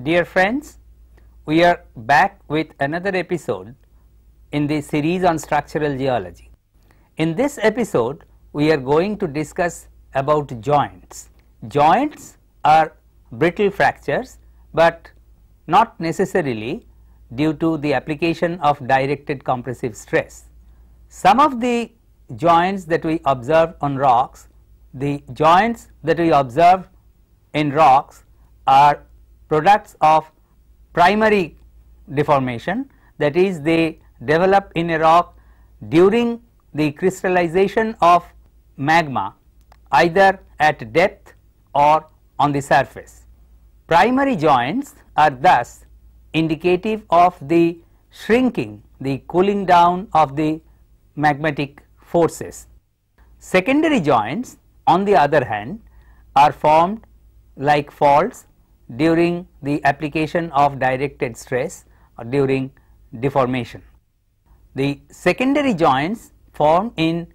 Dear friends, we are back with another episode in the series on structural geology. In this episode, we are going to discuss about joints. Joints are brittle fractures, but not necessarily due to the application of directed compressive stress. Some of the joints that we observe on rocks, the joints that we observe in rocks are products of primary deformation, that is, they develop in a rock during the crystallization of magma either at depth or on the surface. Primary joints are thus indicative of the shrinking, the cooling down of the magmatic forces. Secondary joints, on the other hand, are formed like faults during the application of directed stress or during deformation. The secondary joints form in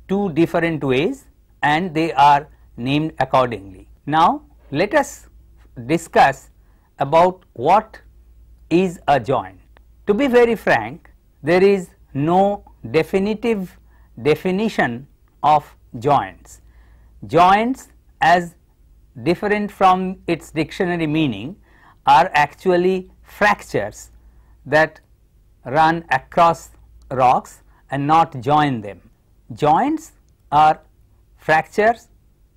two different ways and they are named accordingly. Now, let us discuss about what is a joint. To be very frank, there is no definitive definition of joints. Joints, as different from its dictionary meaning, are actually fractures that run across rocks and not join them. Joints are fractures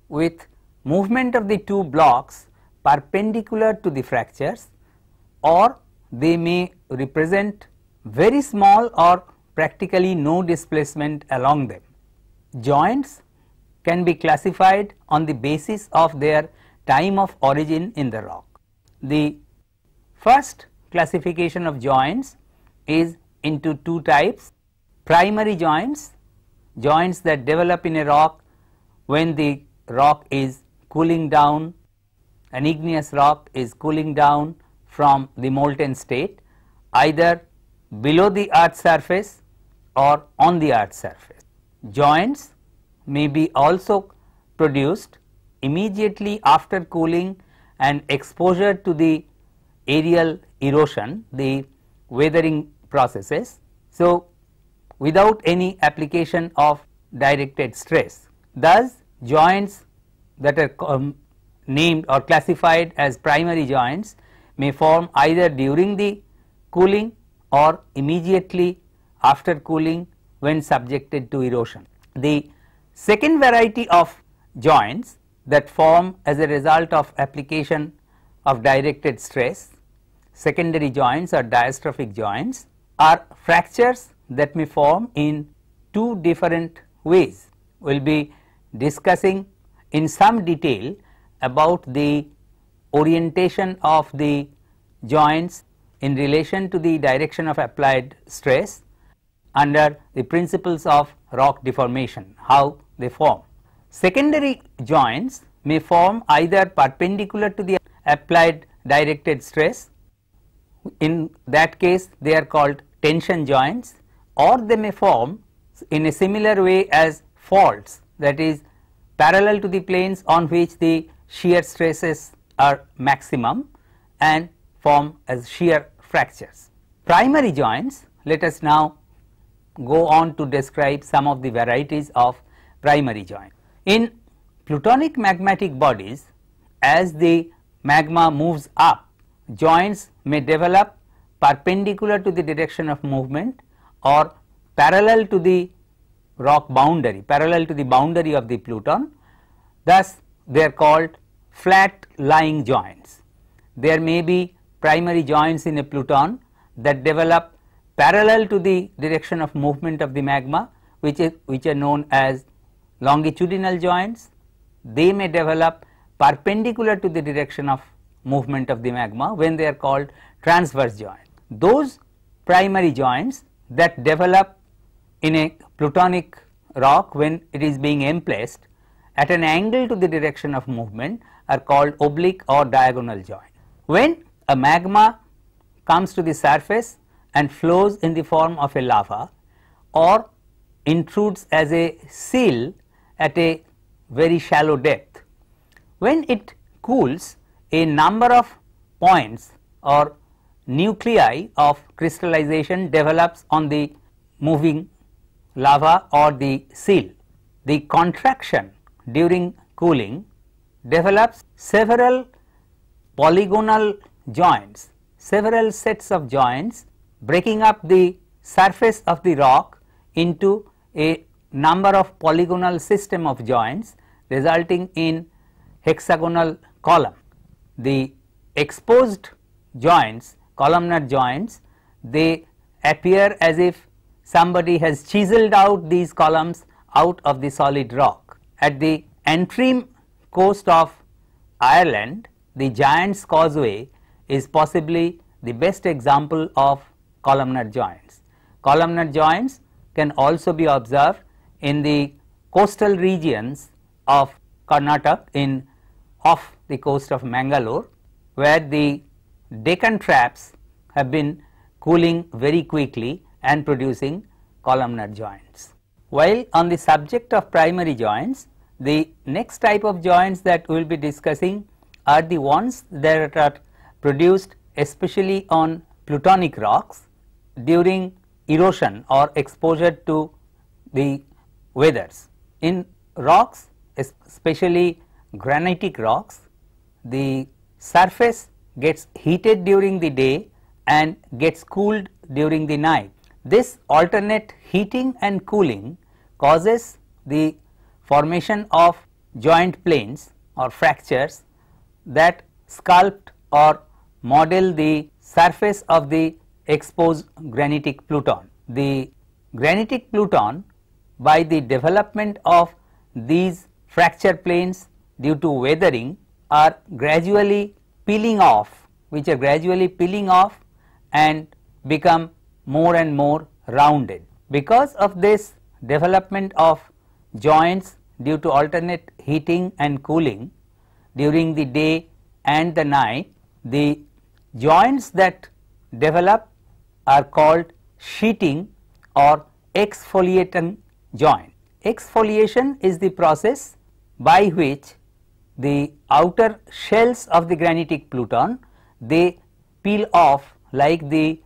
with movement of the two blocks perpendicular to the fractures, or they may represent very small or practically no displacement along them. Joints can be classified on the basis of their time of origin in the rock. The first classification of joints is into two types: primary joints, joints that develop in a rock when the rock is cooling down, an igneous rock is cooling down from the molten state either below the earth's surface or on the earth's surface. Joints may be also produced immediately after cooling and exposure to the aerial erosion, the weathering processes. So, without any application of directed stress. Thus, joints that are named or classified as primary joints may form either during the cooling or immediately after cooling when subjected to erosion. The second variety of joints that form as a result of application of directed stress, secondary joints or diastrophic joints, are fractures that may form in two different ways. We will be discussing in some detail about the orientation of the joints in relation to the direction of applied stress under the principles of rock deformation, how they form. Secondary joints may form either perpendicular to the applied directed stress, in that case they are called tension joints, or they may form in a similar way as faults, that is parallel to the planes on which the shear stresses are maximum and form as shear fractures. Primary joints, let us now go on to describe some of the varieties of primary joints. In plutonic magmatic bodies, as the magma moves up, joints may develop perpendicular to the direction of movement or parallel to the rock boundary, parallel to the boundary of the pluton. Thus, they are called flat lying joints. There may be primary joints in a pluton that develop parallel to the direction of movement of the magma, which are known as longitudinal joints. They may develop perpendicular to the direction of movement of the magma when they are called transverse joints. Those primary joints that develop in a plutonic rock when it is being emplaced at an angle to the direction of movement are called oblique or diagonal joints. When a magma comes to the surface and flows in the form of a lava or intrudes as a seal at a very shallow depth, when it cools, a number of points or nuclei of crystallization develops on the moving lava or the seal. The contraction during cooling develops several polygonal joints, several sets of joints, breaking up the surface of the rock into a number of polygonal system of joints, resulting in hexagonal column. The exposed joints, columnar joints, they appear as if somebody has chiseled out these columns out of the solid rock. At the Antrim coast of Ireland, the Giant's Causeway is possibly the best example of columnar joints. Columnar joints can also be observed in the coastal regions of Karnataka off the coast of Mangalore, where the Deccan traps have been cooling very quickly and producing columnar joints. While on the subject of primary joints, the next type of joints that we will be discussing are the ones that are produced especially on plutonic rocks during erosion or exposure to the weathers. In rocks, especially granitic rocks, the surface gets heated during the day and gets cooled during the night. This alternate heating and cooling causes the formation of joint planes or fractures that sculpt or model the surface of the exposed granitic pluton. The granitic pluton, by the development of these fracture planes due to weathering, are gradually peeling off, and become more and more rounded. Because of this development of joints due to alternate heating and cooling during the day and the night, the joints that develop are called sheeting or exfoliating joint. Exfoliation is the process by which the outer shells of the granitic pluton, they peel off like the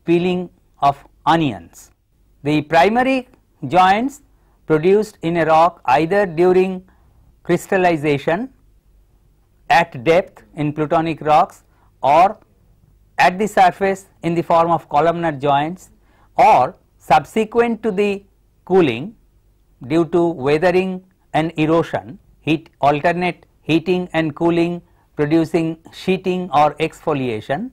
peeling of onions. The primary joints produced in a rock either during crystallization at depth in plutonic rocks or at the surface in the form of columnar joints, or subsequent to the cooling due to weathering and erosion, alternate heating and cooling producing sheeting or exfoliation,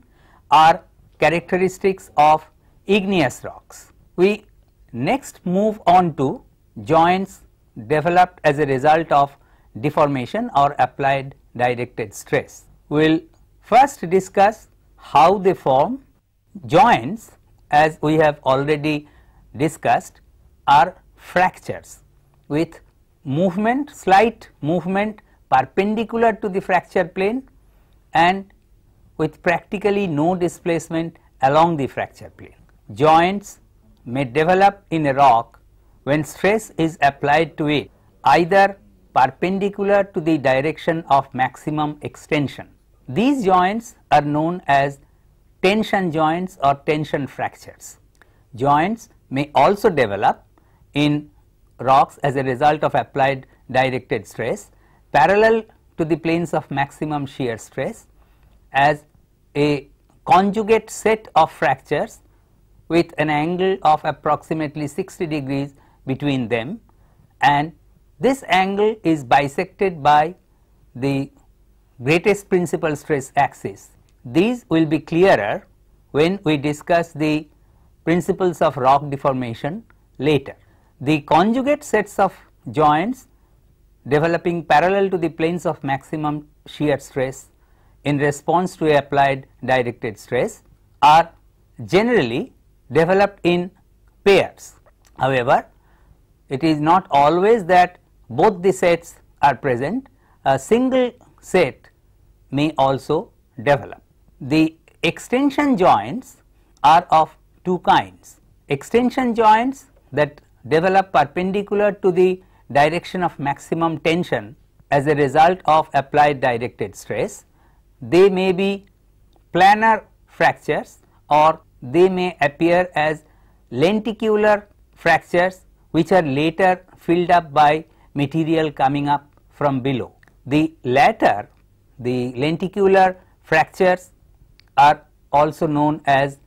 are characteristics of igneous rocks. We next move on to joints developed as a result of deformation or applied directed stress. We will first discuss how they form. Joints, as we have already discussed, are fractures with movement, slight movement perpendicular to the fracture plane and with practically no displacement along the fracture plane. Joints may develop in a rock when stress is applied to it either perpendicular to the direction of maximum extension. These joints are known as tension joints or tension fractures. Joints may also develop in rocks as a result of applied directed stress parallel to the planes of maximum shear stress as a conjugate set of fractures with an angle of approximately 60 degrees between them, and this angle is bisected by the greatest principal stress axis. These will be clearer when we discuss the principles of rock deformation later. The conjugate sets of joints developing parallel to the planes of maximum shear stress in response to applied directed stress are generally developed in pairs. However, it is not always that both the sets are present. A single set may also develop. The extension joints are of two kinds. Extension joints that develop perpendicular to the direction of maximum tension as a result of applied directed stress. They may be planar fractures, or they may appear as lenticular fractures which are later filled up by material coming up from below. The latter, the lenticular fractures, are also known as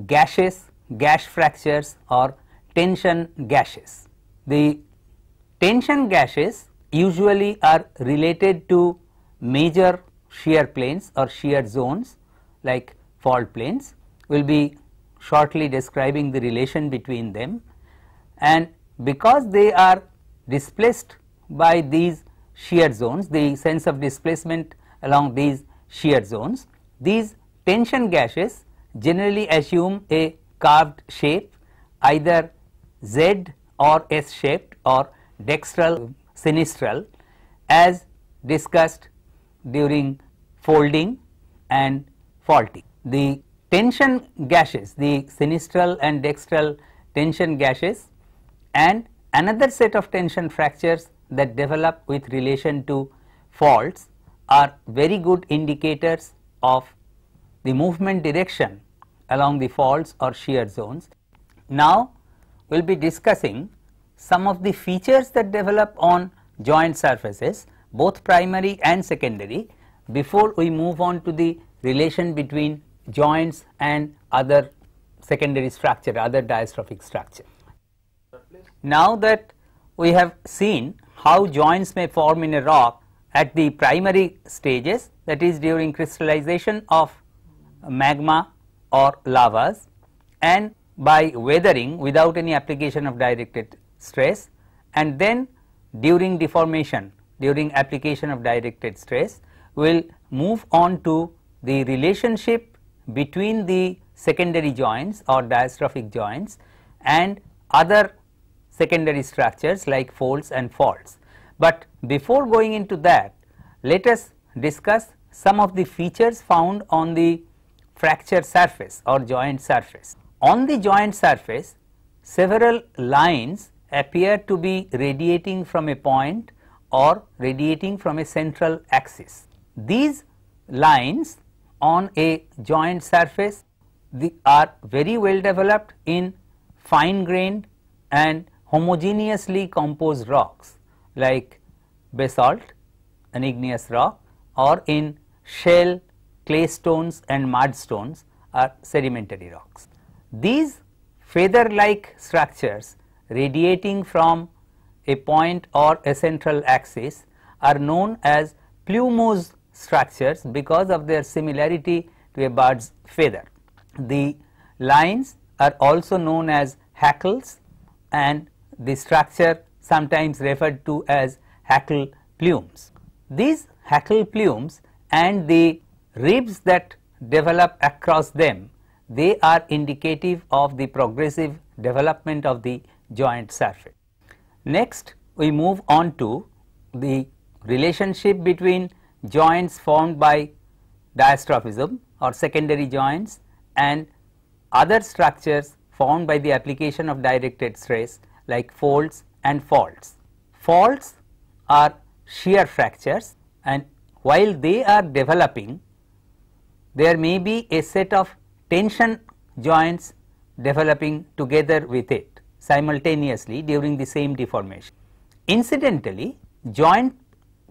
gash fractures or tension gashes. The tension gashes usually are related to major shear planes or shear zones like fault planes. We will be shortly describing the relation between them, and because they are displaced by these shear zones, the sense of displacement along these shear zones, these tension gashes generally assume a carved shape, either Z or S shaped or dextral sinistral, as discussed during folding and faulting. The tension gashes, the sinistral and dextral tension gashes, and another set of tension fractures that develop with relation to faults are very good indicators of the movement direction along the faults or shear zones. Now we will be discussing some of the features that develop on joint surfaces, both primary and secondary, before we move on to the relation between joints and other secondary structure, other diastrophic structure. Now that we have seen how joints may form in a rock at the primary stages, that is during crystallization of magma or lavas, and by weathering without any application of directed stress, and then during deformation during application of directed stress, we will move on to the relationship between the secondary joints or diastrophic joints and other secondary structures like folds and faults. But before going into that, let us discuss some of the features found on the fracture surface or joint surface. On the joint surface, several lines appear to be radiating from a point or radiating from a central axis. These lines on a joint surface are very well developed in fine grained and homogeneously composed rocks like basalt, an igneous rock, or in shell, clay stones and mudstones are sedimentary rocks. These feather like structures radiating from a point or a central axis are known as plumose structures because of their similarity to a bird's feather. The lines are also known as hackles, and the structure sometimes referred to as hackle plumes. These hackle plumes and the ribs that develop across them, they are indicative of the progressive development of the joint surface. Next, we move on to the relationship between joints formed by diastrophism or secondary joints and other structures formed by the application of directed stress like folds and faults. Faults are shear fractures, and while they are developing, there may be a set of tension joints developing together with it simultaneously during the same deformation. Incidentally, joint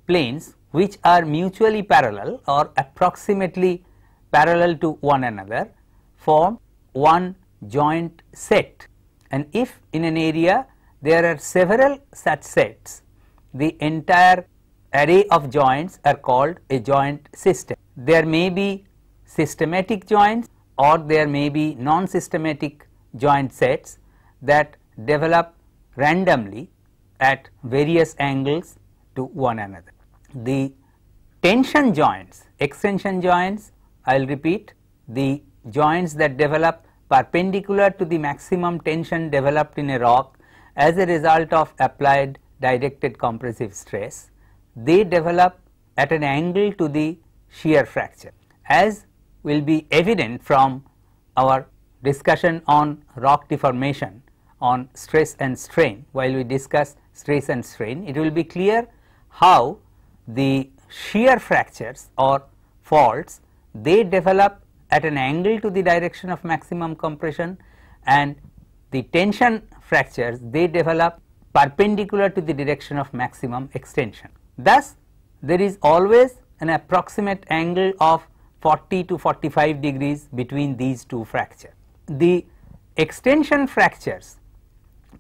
planes which are mutually parallel or approximately parallel to one another form one joint set, and if in an area there are several such sets, the entire array of joints are called a joint system. There may be systematic joints or there may be non-systematic joint sets that develop randomly at various angles to one another. The tension joints, extension joints, I will repeat, the joints that develop perpendicular to the maximum tension developed in a rock as a result of applied directed compressive stress, they develop at an angle to the shear fracture. As will be evident from our discussion on rock deformation on stress and strain, while we discuss stress and strain, it will be clear how the shear fractures or faults, they develop at an angle to the direction of maximum compression, and the tension fractures, they develop perpendicular to the direction of maximum extension. Thus, there is always an approximate angle of 40 to 45 degrees between these two fractures. The extension fractures,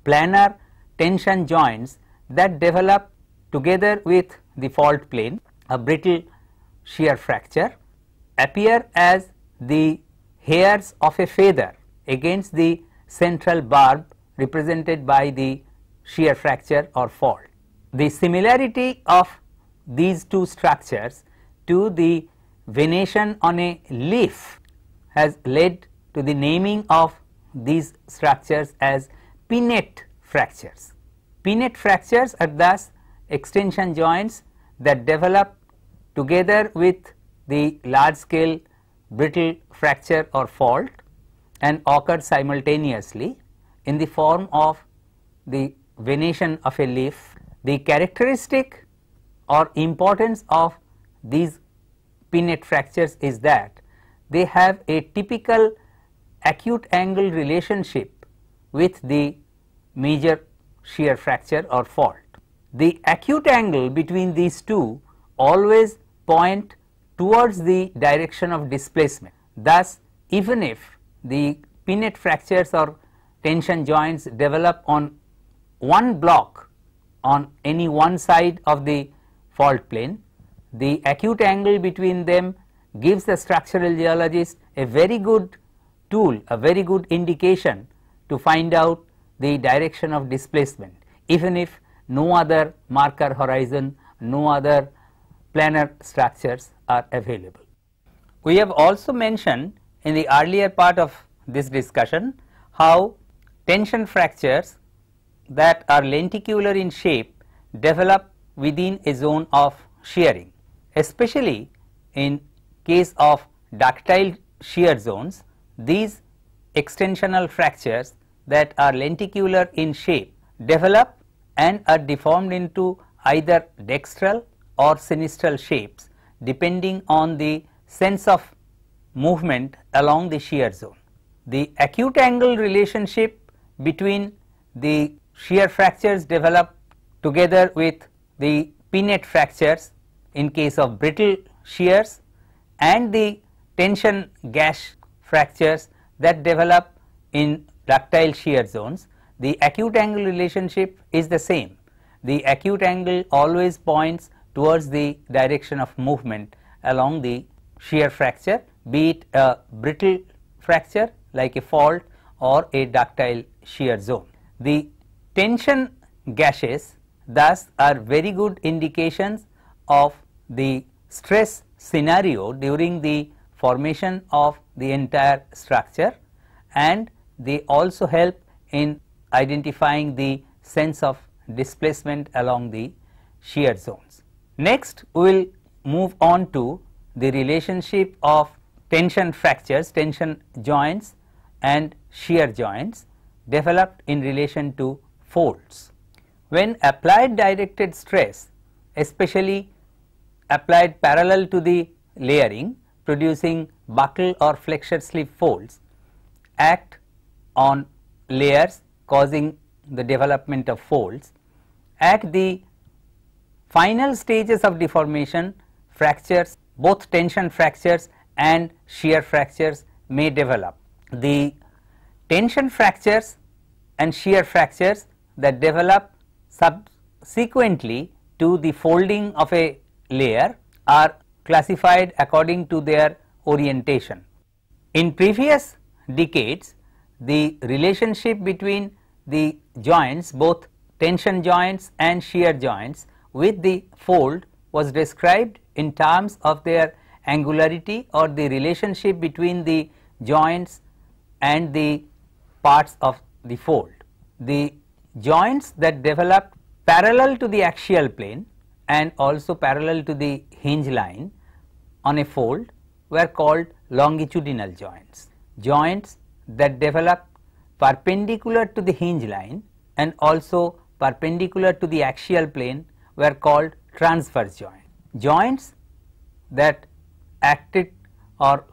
planar tension joints that develop together with the fault plane, a brittle shear fracture, appear as the hairs of a feather against the central barb represented by the shear fracture or fault. The similarity of these two structures to the venation on a leaf has led to the naming of these structures as pinnate fractures. Pinnate fractures are thus extension joints that develop together with the large scale brittle fracture or fault and occur simultaneously in the form of the venation of a leaf. The characteristic or importance of these pinnate fractures is that they have a typical acute angle relationship with the major shear fracture or fault. The acute angle between these two always point towards the direction of displacement. Thus, even if the pinnate fractures or tension joints develop on one block on any one side of the fault plane, the acute angle between them gives the structural geologist a very good tool, a very good indication to find out the direction of displacement, even if no other marker horizon, no other planar structures are available. We have also mentioned in the earlier part of this discussion how tension fractures that are lenticular in shape develop within a zone of shearing, especially in case of ductile shear zones. These extensional fractures that are lenticular in shape develop and are deformed into either dextral or sinistral shapes depending on the sense of movement along the shear zone. The acute angle relationship between the shear fractures developed together with the pinnate fractures in case of brittle shears and the tension gash fractures that develop in ductile shear zones, the acute angle relationship is the same. The acute angle always points towards the direction of movement along the shear fracture, be it a brittle fracture like a fault or a ductile shear zone. The tension gashes thus are very good indications of the stress scenario during the formation of the entire structure, and they also help in identifying the sense of displacement along the shear zones. Next, we will move on to the relationship of tension fractures, tension joints and shear joints developed in relation to folds. When applied directed stress, especially applied parallel to the layering, producing buckle or flexure slip folds, act on layers causing the development of folds. At the final stages of deformation, fractures, both tension fractures and shear fractures may develop. The tension fractures and shear fractures that develop subsequently to the folding of a layer are classified according to their orientation. In previous decades, the relationship between the joints, both tension joints and shear joints, with the fold was described in terms of their angularity or the relationship between the joints and the parts of the fold. The joints that developed parallel to the axial plane and also parallel to the hinge line on a fold were called longitudinal joints. Joints that develop perpendicular to the hinge line and also perpendicular to the axial plane were called transverse joints. Joints that acted or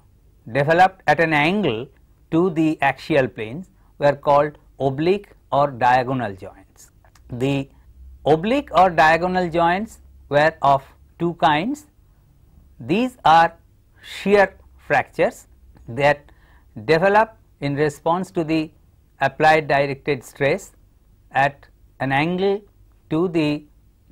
developed at an angle to the axial planes were called oblique or diagonal joints. The oblique or diagonal joints were of two kinds. These are shear fractures that develop in response to the applied directed stress at an angle to the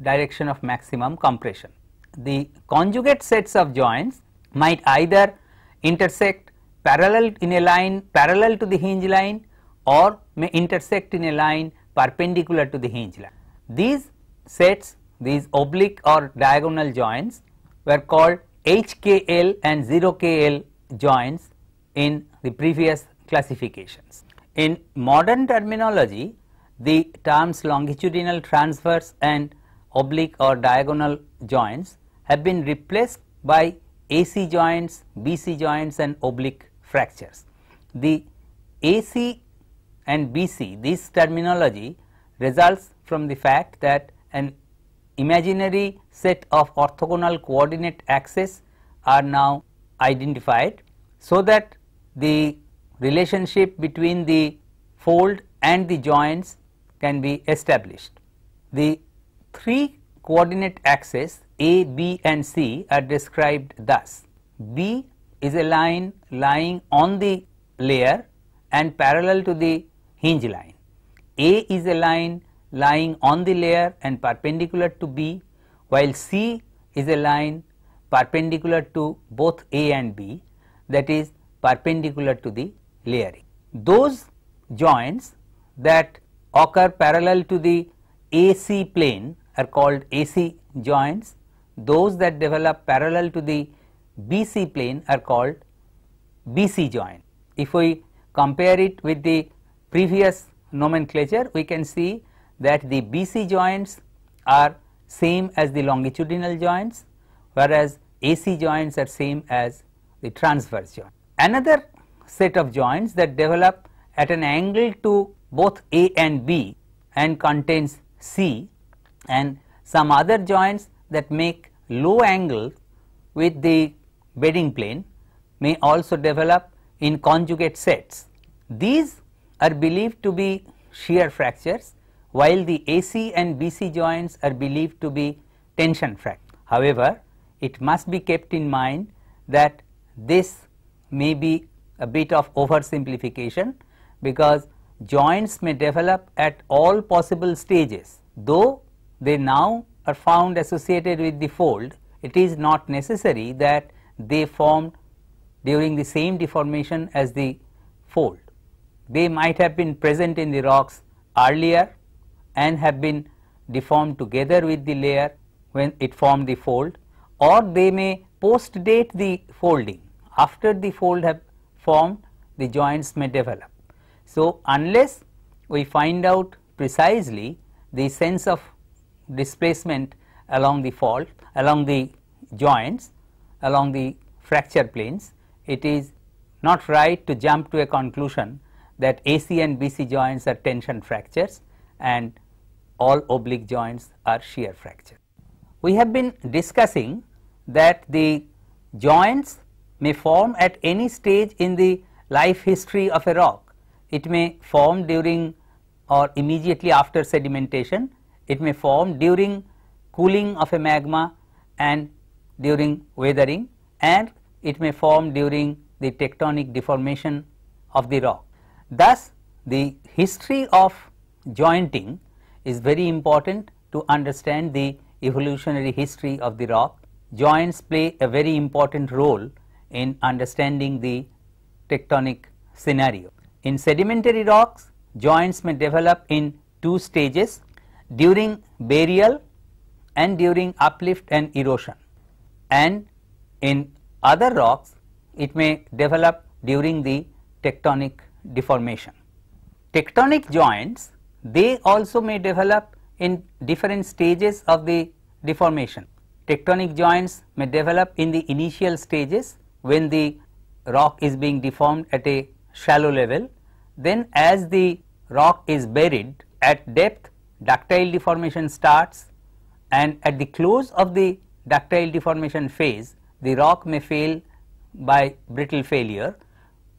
direction of maximum compression. The conjugate sets of joints might either intersect parallel in a line parallel to the hinge line or may intersect in a line perpendicular to the hinge line. These sets, these oblique or diagonal joints, were called HKL and 0KL joints in the previous classifications. In modern terminology, the terms longitudinal transverse and oblique or diagonal joints have been replaced by AC joints, BC joints and oblique fractures. The AC and BC, this terminology results from the fact that an imaginary set of orthogonal coordinate axes are now identified, so that the relationship between the fold and the joints can be established. The three coordinate axes A, B and C are described thus. B is a line lying on the layer and parallel to the hinge line. A is a line lying on the layer and perpendicular to B, while C is a line perpendicular to both A and B, that is perpendicular to the layering. Those joints that occur parallel to the AC plane are called AC joints. Those that develop parallel to the BC plane are called BC joint. If we compare it with the previous nomenclature, we can see that the BC joints are same as the longitudinal joints, whereas AC joints are same as the transverse joint. Another set of joints that develop at an angle to both A and B and contains C, and some other joints that make low angle with the bedding plane may also develop in conjugate sets. These are believed to be shear fractures, while the AC and BC joints are believed to be tension fractures. However, it must be kept in mind that this may be a bit of oversimplification, because joints may develop at all possible stages. Though they now are found associated with the fold, it is not necessary that they formed during the same deformation as the fold. They might have been present in the rocks earlier and have been deformed together with the layer when it formed the fold, or they may post date the folding. After the fold have formed, the joints may develop. So, unless we find out precisely the sense of displacement along the fault, along the joints, along the fracture planes, it is not right to jump to a conclusion that AC and BC joints are tension fractures and all oblique joints are shear fractures. We have been discussing that the joints may form at any stage in the life history of a rock. It may form during or immediately after sedimentation, it may form during cooling of a magma and during weathering, and it may form during the tectonic deformation of the rock. Thus, the history of jointing is very important to understand the evolutionary history of the rock. Joints play a very important role in understanding the tectonic scenario. In sedimentary rocks, joints may develop in two stages: during burial and during uplift and erosion, and in other rocks it may develop during the tectonic deformation. Tectonic joints, they also may develop in different stages of the deformation. Tectonic joints may develop in the initial stages when the rock is being deformed at a shallow level. Then as the rock is buried at depth, ductile deformation starts, and at the close of the ductile deformation phase, the rock may fail by brittle failure,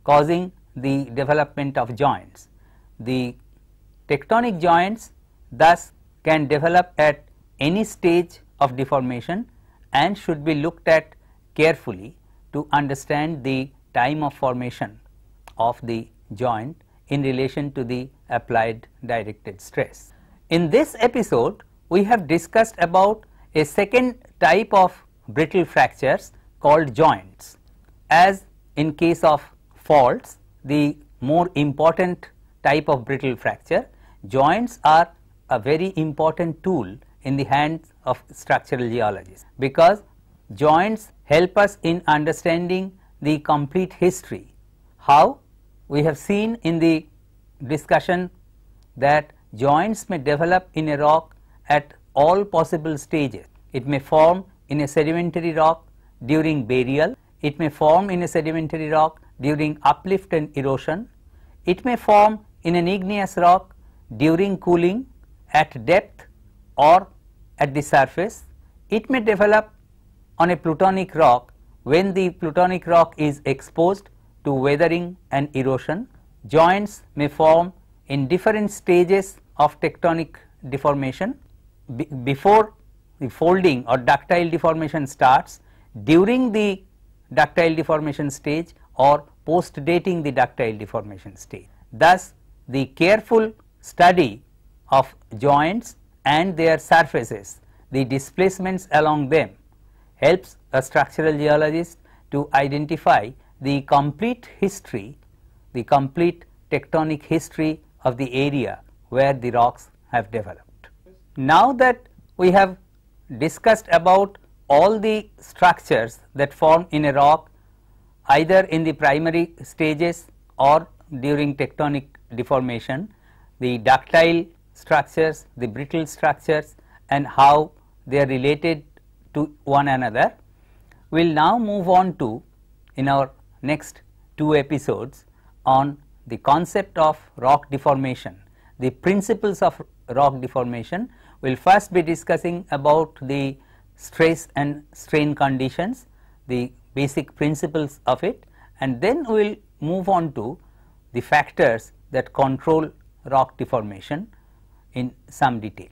causing the development of joints. The tectonic joints thus can develop at any stage of deformation and should be looked at carefully to understand the time of formation of the joint in relation to the applied directed stress. In this episode, we have discussed about a second type of brittle fractures called joints. As in case of faults, the more important type of brittle fracture, joints are a very important tool in the hands of structural geologists, because joints help us in understanding the complete history. How? We have seen in the discussion that joints may develop in a rock at all possible stages. It may form in a sedimentary rock during burial, it may form in a sedimentary rock during uplift and erosion, it may form in an igneous rock during cooling at depth or at the surface, it may develop on a plutonic rock when the plutonic rock is exposed to weathering and erosion. Joints may form in different stages of tectonic deformation before the folding or ductile deformation starts, during the ductile deformation stage, or post dating the ductile deformation stage. Thus, the careful study of joints and their surfaces, the displacements along them, helps a structural geologist to identify the complete history, the complete tectonic history of the area where the rocks have developed. Now that we have discussed about all the structures that form in a rock either in the primary stages or during tectonic deformation, the ductile structures, the brittle structures, and how they are related to one another, we will now move on to, in our next two episodes, on the concept of rock deformation, the principles of rock deformation. We will first be discussing about the stress and strain conditions, the basic principles of it, and then we will move on to the factors that control rock deformation in some detail.